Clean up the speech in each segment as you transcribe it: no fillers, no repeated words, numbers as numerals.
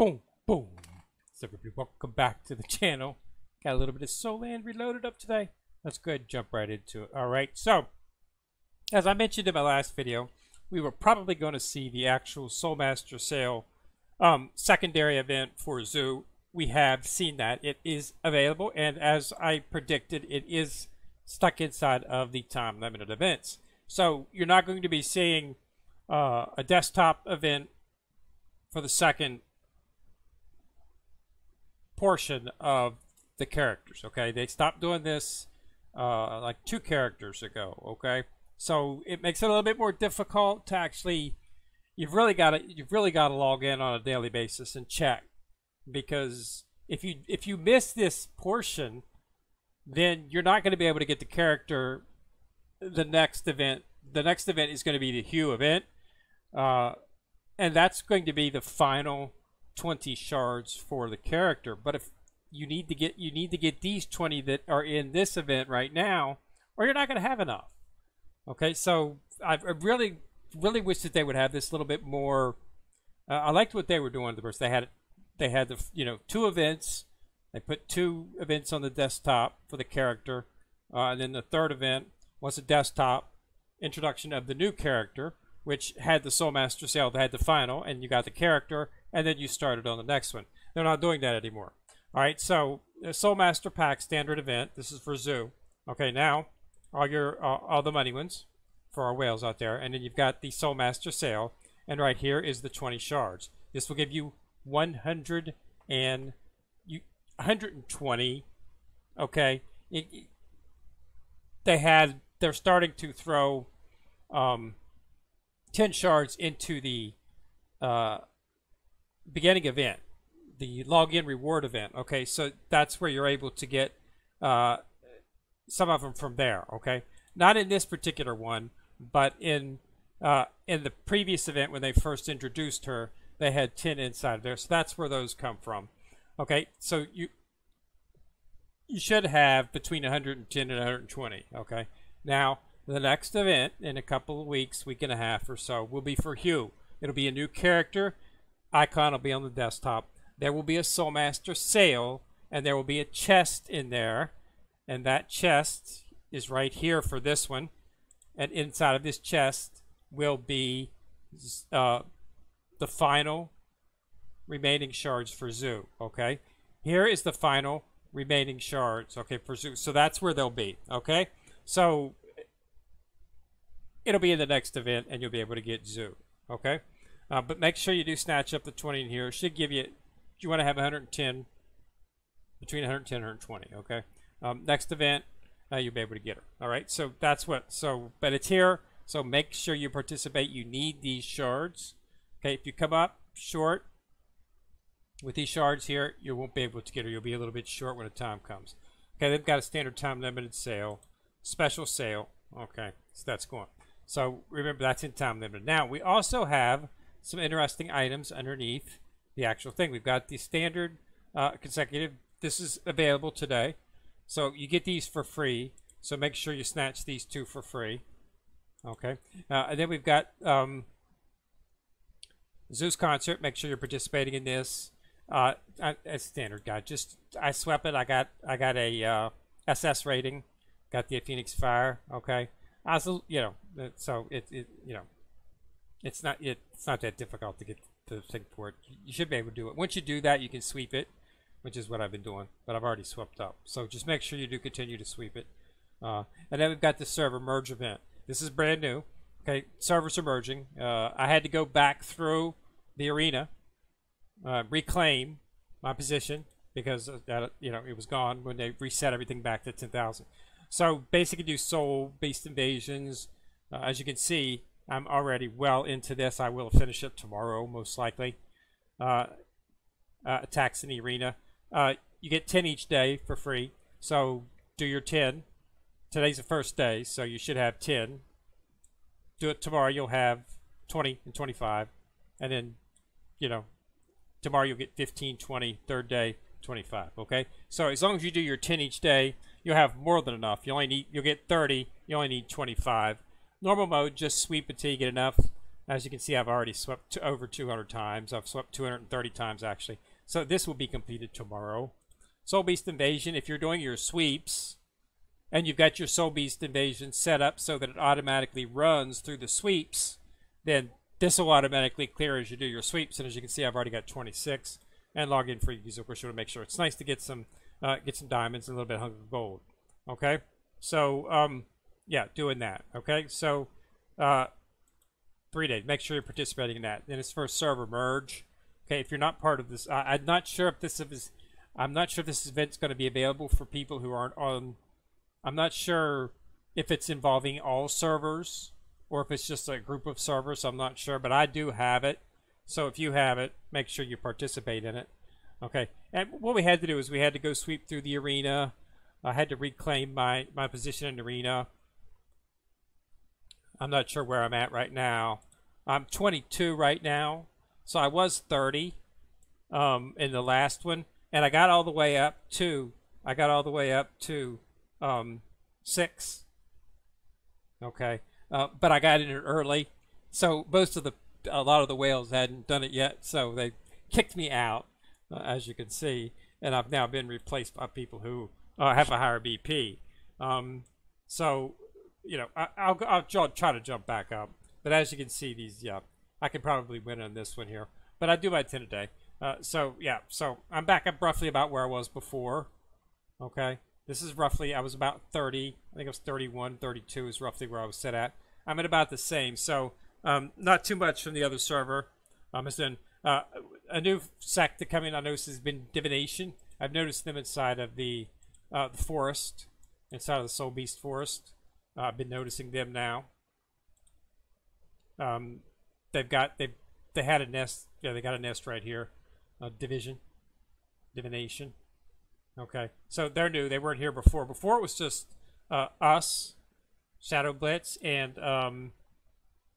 Boom, boom. So everybody, welcome back to the channel. Got a little bit of Soulland Reloaded up today. Let's go ahead and jump right into it. Alright, so as I mentioned in my last video, we were probably going to see the actual Soulmaster sale secondary event for Zoo. We have seen that. It is available, and as I predicted, it is stuck inside of the time limited events. So you're not going to be seeing a desktop event for the second portion of the characters. Okay, they stopped doing this like 2 characters ago. Okay, so it makes it a little bit more difficult to actually. You've really got to log in on a daily basis and check, because if you miss this portion, then you're not going to be able to get the character. The next event is going to be the Hue event, and that's going to be the final 20 shards for the character. But if you need to get these 20 that are in this event right now, or you're not going to have enough. Okay, so I really wish that they would have this a little bit more. I liked what they were doing. The first they had the 2 events. They put 2 events on the desktop for the character, and then the third event was a desktop introduction of the new character, which had the Soulmaster sale that had the final, and you got the character, and then you started on the next one. They're not doing that anymore. All right, so the Soulmaster pack standard event. This is for Zoo. Okay, now all the money ones for our whales out there, and then you've got the Soulmaster sale, and right here is the 20 shards. This will give you 120. Okay, they're starting to throw 10 shards into the beginning event, the login reward event. Okay, so that's where you're able to get some of them from there. Okay, not in this particular one, but in the previous event when they first introduced her, they had 10 inside of there. So that's where those come from. Okay, so you should have between 110 and 120. Okay, now the next event in a couple of weeks, week and a half or so, will be for Hue. It'll be a new character. Icon will be on the desktop. There will be a Soulmaster sale, and there will be a chest in there, and that chest is right here for this one. And inside of this chest will be the final remaining shards for Zoo. Okay, here is the final remaining shards. Okay, for Zoo. So that's where they'll be. Okay, so it'll be in the next event, and you'll be able to get Zoo. Okay, but make sure you do snatch up the 20 in here. It should give you. You want to have 110, between 110 and 120. Okay, next event, you'll be able to get her. All right, so that's what. So, but it's here. So make sure you participate. You need these shards. Okay, if you come up short with these shards here, you won't be able to get her. You'll be a little bit short when the time comes. Okay, they've got a standard time limited sale, special sale. Okay, so that's going. So remember, that's in time limited. Now we also have some interesting items underneath the actual thing. We've got the standard consecutive. This is available today, so you get these for free. So make sure you snatch these 2 for free. Okay, and then we've got Zeus concert. Make sure you're participating in this. As standard guide, I swept it. I got a SS rating. Got the Phoenix Fire. Okay, so it's not that difficult to get the thing for it. You should be able to do it. Once you do that, you can sweep it, which is what I've been doing. But I've already swept up. So just make sure you do continue to sweep it. And then we've got the server merge event. This is brand new. Okay, servers are merging. I had to go back through the arena, reclaim my position, because it was gone when they reset everything back to 10,000. So basically do soul based invasions. As you can see, I'm already well into this. I will finish it tomorrow, most likely. Attacks in the arena. You get 10 each day for free. So do your 10. Today's the first day, so you should have 10. Do it tomorrow, you'll have 20 and 25. And then, tomorrow you'll get 15, 20, third day, 25. Okay? So as long as you do your 10 each day, you'll have more than enough. You'll get 30, you only need 25. Normal mode, just sweep until you get enough, As you can see, I've already swept to over 200 times. I've swept 230 times actually. So this will be completed tomorrow. Soul Beast Invasion, if you're doing your sweeps and you've got your Soul Beast Invasion set up so that it automatically runs through the sweeps, then this will automatically clear as you do your sweeps. And as you can see, I've already got 26. And login freebies, of course, you want to make sure it's nice to get some diamonds and a little bit of gold. Okay, so yeah, doing that. Okay, so 3 days. Make sure you're participating in that. Then it's for a server merge. Okay, if you're not part of this, I'm not sure if this is. I'm not sure if this event's going to be available for people who aren't on. I'm not sure if it's involving all servers or if it's just a group of servers. I'm not sure, but I do have it. So if you have it, make sure you participate in it. Okay, and what we had to do is we had to go sweep through the arena. I had to reclaim my position in the arena. I'm not sure where I'm at right now. I'm 22 right now. So I was 30 in the last one. And I got all the way up to 6. Okay. But I got in it early. So a lot of the whales hadn't done it yet. So they kicked me out, as you can see. And I've now been replaced by people who have a higher BP. So, you know, I'll try to jump back up. But as you can see, I can probably win on this one here. But I do my 10 a day. So, yeah. So I'm back up roughly about where I was before. Okay. This is roughly, I was about 30. I think it was 31, 32 is roughly where I was set at. I'm at about the same. So, not too much from the other server. It's been a new sect coming. I noticed has been divination. I've noticed them inside of the forest, inside of the Soul Beast forest. I've been noticing them now. They had a nest. Yeah, they got a nest right here. Divination. Okay, so they're new. They weren't here before. Before it was just us, Shadow Blitz, and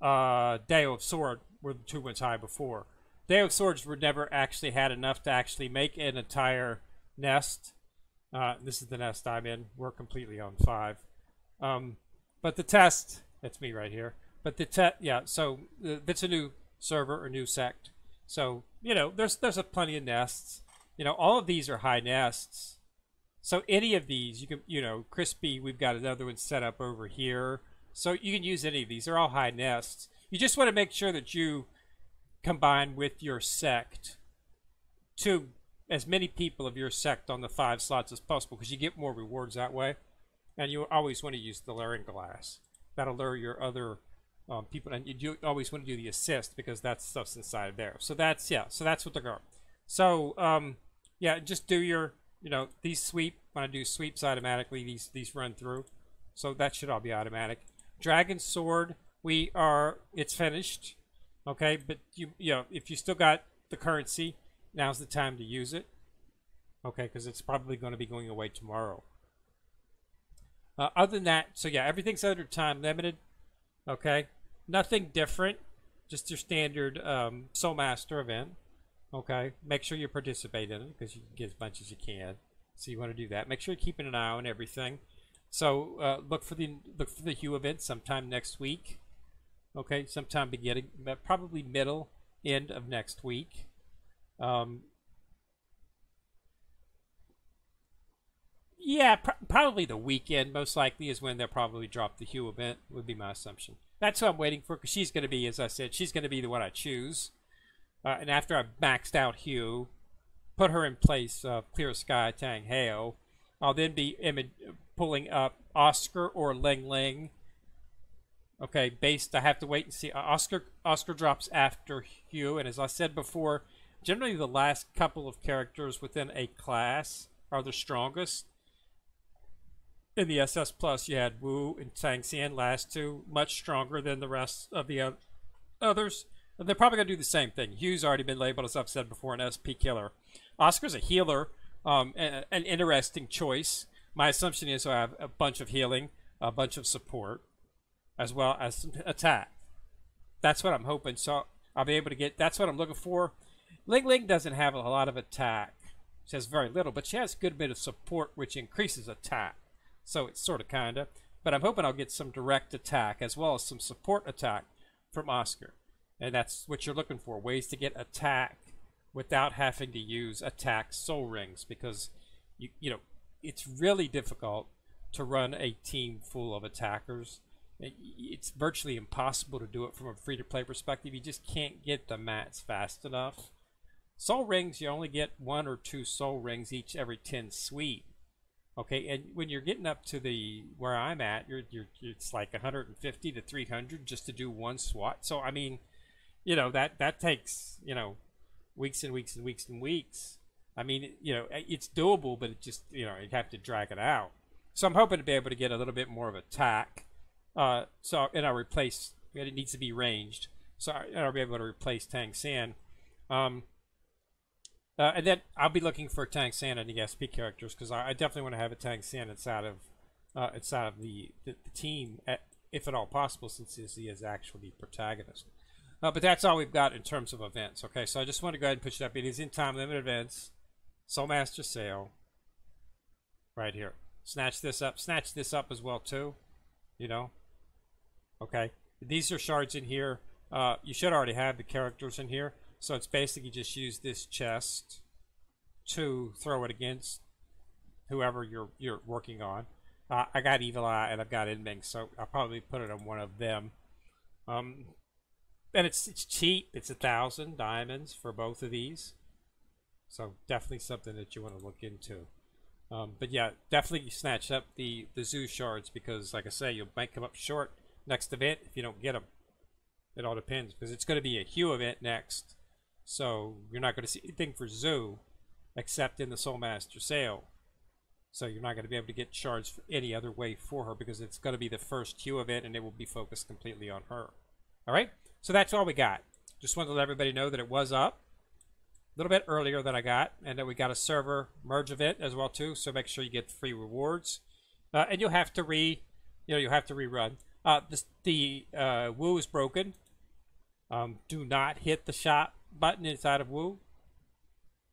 Deo of Sword were the 2 ones high before. Deo of Swords were never actually had enough to actually make an entire nest. This is the nest I'm in. We're completely on 5. But the test, that's me right here. But the test, yeah. So it's a new server or new sect. So you know, there's plenty of nests. You know, all of these are high nests. So any of these, you can, you know, Crispy, we've got another one set up over here. So you can use any of these. They're all high nests. You just want to make sure that you combine with your sect to as many people of your sect on the 5 slots as possible, because you get more rewards that way. And you always want to use the luring glass. That'll lure your other people, and you always want to do the assist because that stuff's inside of there. So that's, yeah, so that's what they're going. So yeah, just do your, you know, these sweep. When I do sweeps automatically, these run through. So that should all be automatic. Dragon Sword, it's finished. Okay, but you know, if you still got the currency, now's the time to use it. Okay, because it's probably going to be going away tomorrow. Other than that, so yeah, everything's under time limited. Okay, nothing different. Just your standard Soul Master event. Okay, make sure you participate in it because you can get as much as you can. So you want to do that. Make sure you're keeping an eye on everything. So look for the Hue event sometime next week. Okay, sometime beginning, probably middle, end of next week. Yeah, probably the weekend, most likely, is when they'll probably drop the Hue event, would be my assumption. That's what I'm waiting for, because she's going to be, as I said, she's going to be the one I choose. And after I've maxed out Hue, put her in place of Clear Sky Tang Heo, I'll then be pulling up Oscar or Ling Ling. Okay, I have to wait and see. Oscar drops after Hue, and as I said before, generally the last couple of characters within a class are the strongest. In the SS Plus, you had Wu and Tang San, last two, much stronger than the rest of the others. And they're probably going to do the same thing. Hugh's already been labeled, as I've said before, an SP killer. Oscar's a healer, an interesting choice. My assumption is I have a bunch of healing, a bunch of support, as well as some attack. That's what I'm hoping. So I'll be able to get, that's what I'm looking for. Ling Ling doesn't have a lot of attack. She has very little, but she has a good bit of support, which increases attack. So it's sort of kind of. But I'm hoping I'll get some direct attack as well as some support attack from Oscar. And that's what you're looking for, ways to get attack without having to use attack soul rings, because you know it's really difficult to run a team full of attackers. It's virtually impossible to do it from a free-to-play perspective. You just can't get the mats fast enough. Soul rings, you only get 1 or 2 soul rings each every 10 sweep. Okay, and when you're getting up to the where I'm at, it's like 150 to 300 just to do one SWAT. So I mean, you know, that takes, you know, weeks and weeks and weeks and weeks. I mean, you know, it's doable, but it just, you know, you'd have to drag it out. So I'm hoping to be able to get a little bit more of attack. And I'll replace, it needs to be ranged. So I'll be able to replace Tang San. And then I'll be looking for Tang San and the SP characters, because I definitely want to have a Tang San inside of the team, if at all possible, since he is actually the protagonist. But that's all we've got in terms of events. Okay, so I just want to go ahead and push it up. It is in time limit events. Soulmaster Sale. Right here. Snatch this up. Snatch this up as well too. You know. Okay. These are shards in here. You should already have the characters in here. So it's basically just use this chest to throw it against whoever you're working on. I got Evil Eye and I've got Inming, so I'll probably put it on one of them. And it's cheap. It's 1,000 diamonds for both of these. So definitely something that you want to look into. But yeah, definitely snatch up the zoo shards, because like I say, you might come up short next event if you don't get them. It all depends, because it's going to be a Hue event next. So you're not going to see anything for zoo except in the Soulmaster sale. So you're not going to be able to get shards for any other way for her, because it's going to be the first Hue event and it will be focused completely on her. Alright, so that's all we got. Just wanted to let everybody know that it was up a little bit earlier than I got, and that we got a server merge event as well too, so make sure you get free rewards. And you'll have to rerun. The Woo is broken. Do not hit the shop button inside of Woo.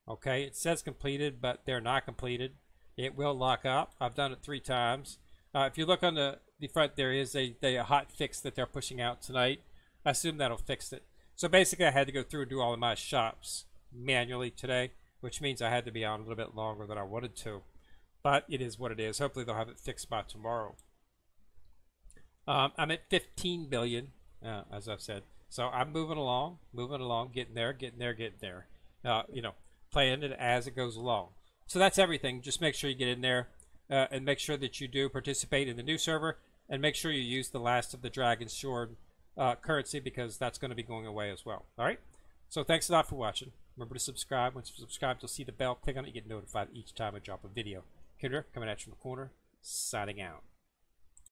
Okay, it says completed, but they're not completed. It will lock up. I've done it 3 times. If you look on the front, there is a hot fix that they're pushing out tonight. I assume that'll fix it. So basically, I had to go through and do all of my shops manually today, which means I had to be on a little bit longer than I wanted to. But it is what it is. Hopefully, they'll have it fixed by tomorrow. I'm at 15 billion, as I've said. So I'm moving along, getting there. You know, playing it as it goes along. So that's everything. Just make sure you get in there and make sure that you do participate in the new server, and make sure you use the last of the Dragon Sword currency, because that's going to be going away as well. All right. So thanks a lot for watching. Remember to subscribe. Once you subscribe, you'll see the bell. Click on it. You get notified each time I drop a video. Kidder coming at you from the corner. Signing out.